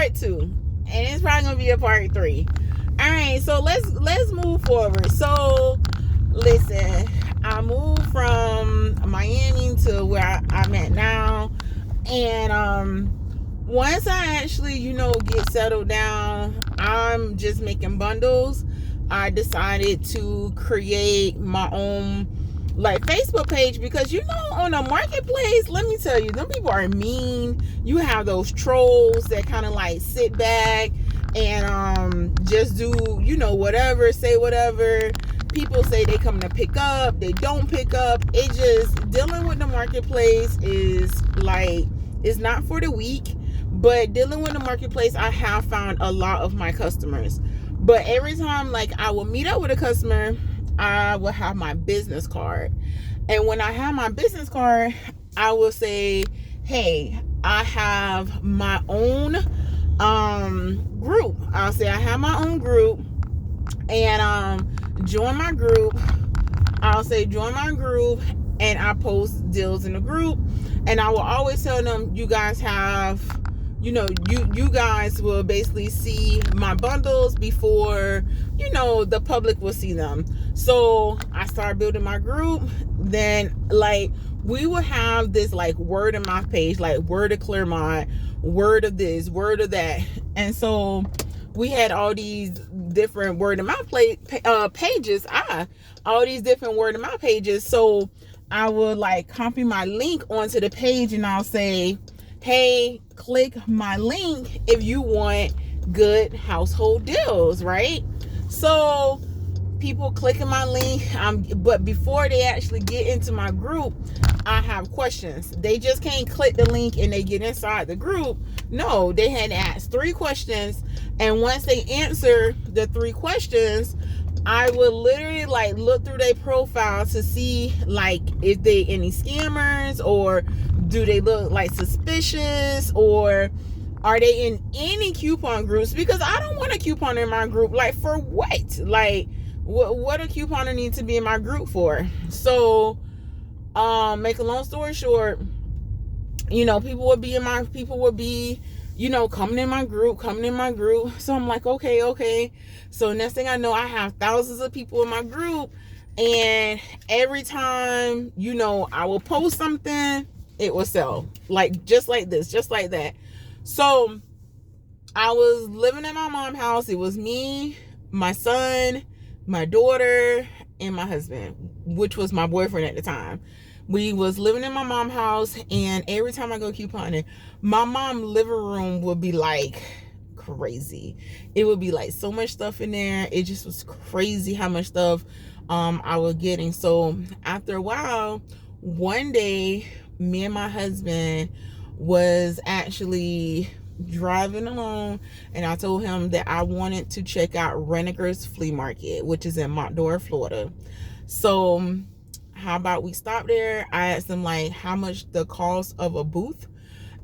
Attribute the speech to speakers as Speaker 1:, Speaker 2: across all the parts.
Speaker 1: part 2, and it's probably gonna be a part 3. All right, so let's move forward. So listen, I moved from Miami to where I'm at now, and once I actually, get settled down, I'm just making bundles. I decided to create my own Facebook page, because on a marketplace, let me tell you, them people are mean. You have those trolls that kind of sit back and just do whatever, say whatever. People say they come to pick up, they don't pick up. It just, dealing with the marketplace is it's not for the weak. But dealing with the marketplace, I have found a lot of my customers. But every time I will meet up with a customer, I will have my business card. And when I have my business card, I will say, hey, I have my own group. I'll say I have my own group, and join my group. I'll say join my group, and I post deals in the group. And I will always tell them, you guys have, you guys will basically see my bundles before, the public will see them. So I started building my group. Then we will have this word of mouth page, word of Clermont, word of this, word of that. And so we had all these different word of mouth pages. All these different word of mouth pages. So I would copy my link onto the page, and I'll say, hey, click my link if you want good household deals, right? So people clicking my link, but before they actually get into my group, I have questions. They just can't click the link and they get inside the group. No, they had to ask 3 questions, and once they answer the 3 questions, I would literally look through their profile to see if they any scammers, or do they look suspicious, or are they in any coupon groups? Because I don't want a coupon in my group. For what? What a couponer needs to be in my group for? So make a long story short, people would be coming in my group. So I'm like, okay. So next thing I know, I have thousands of people in my group, and every time, I will post something, it will sell. Just like this, just like that. So I was living in my mom's house. It was me, my son, my daughter, and my husband, which was my boyfriend at the time. We was living in my mom's house, and every time I go couponing, my mom's living room would be crazy. It would be so much stuff in there. It just was crazy how much stuff I was getting. So after a while, one day, me and my husband was actually driving along, and I told him that I wanted to check out Renegers Flea Market, which is in Montverde, Florida. So how about we stop there? I asked them how much the cost of a booth,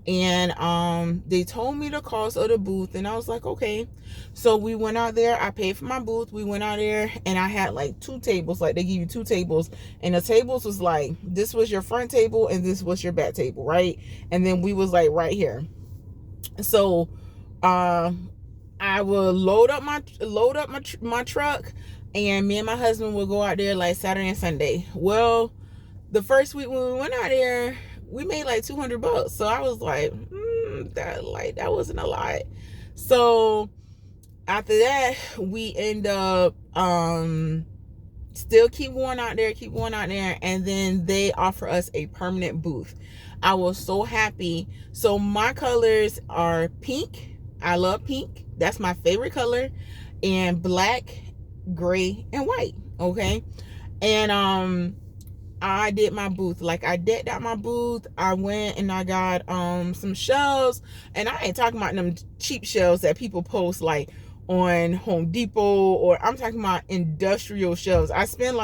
Speaker 1: and they told me the cost of the booth, and I was like, okay. So we went out there. I paid for my booth. We went out there, and I had 2 tables. They give you 2 tables, and the tables was this was your front table and this was your back table, right? And then we was right here. So I will load up my truck, and me and my husband will go out there Saturday and Sunday. Well, the first week when we went out there, we made $200. So I was that wasn't a lot. So after that, we end up still keep going out there, and then they offer us a permanent booth. I was so happy. So my colors are pink. I love pink. That's my favorite color. And black, gray, and white. Okay. And I did my booth. I decked out my booth. I went and I got some shelves. And I ain't talking about them cheap shelves that people post on Home Depot, or I'm talking about industrial shelves. I spend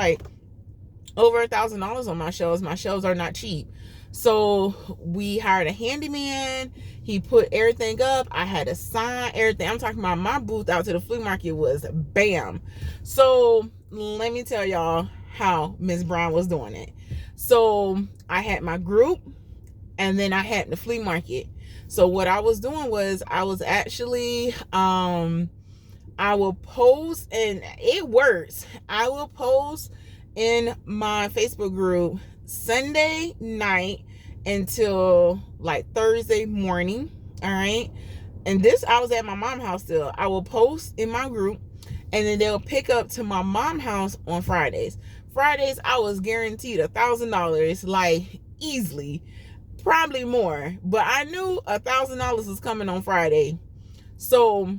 Speaker 1: over $1,000 on my shelves. My shelves are not cheap. So we hired a handyman. He put everything up. I had to sign everything. I'm talking about my booth out to the flea market was bam. So let me tell y'all how Miss Brown was doing it. So I had my group, and then I had the flea market. So what I was doing was I was actually I will post, and it works. I will post in my Facebook group Sunday night until like Thursday morning. All right. And this, I was at my mom's house still. I will post in my group, and then they'll pick up to my mom's house on Fridays. Fridays, I was guaranteed $1,000, like easily, probably more. But I knew $1,000 was coming on Friday. So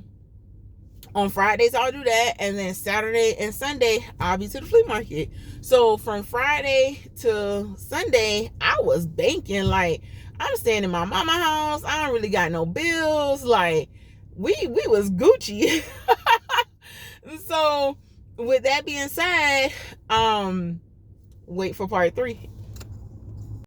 Speaker 1: on Fridays, I'll do that. And then Saturday and Sunday, I'll be to the flea market. So from Friday to Sunday, I was banking. Like, I'm staying in my mama house. I don't really got no bills. Like, we was Gucci. So with that being said, wait for part 3.